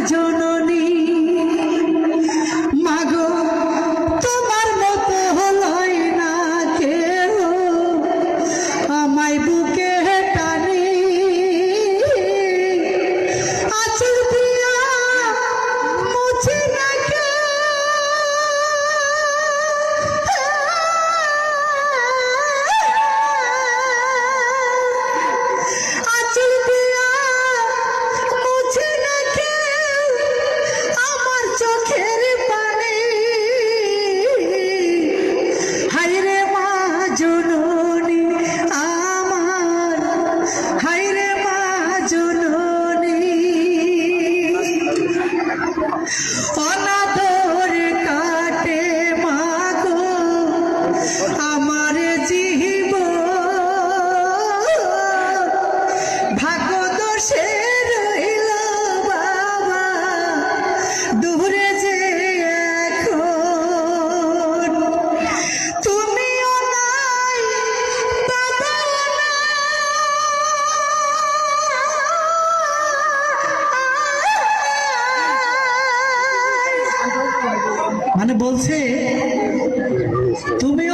জননী মাগো তোমার মতো হলই না কেউ আমায় বুকে টানি আঁচল দিয়া মুছে না আঁচল দিয়া মুছে না আমার চোখের পানি হায়রে মা জননী আমার হায়রে মা জননী অনাদর কাটে মাগো আমার জীব ভাগ্য দোষে রইল বাবা দূরে যে এখন তুমিও নাই বাবাও নাই। মানে বলছে তুমি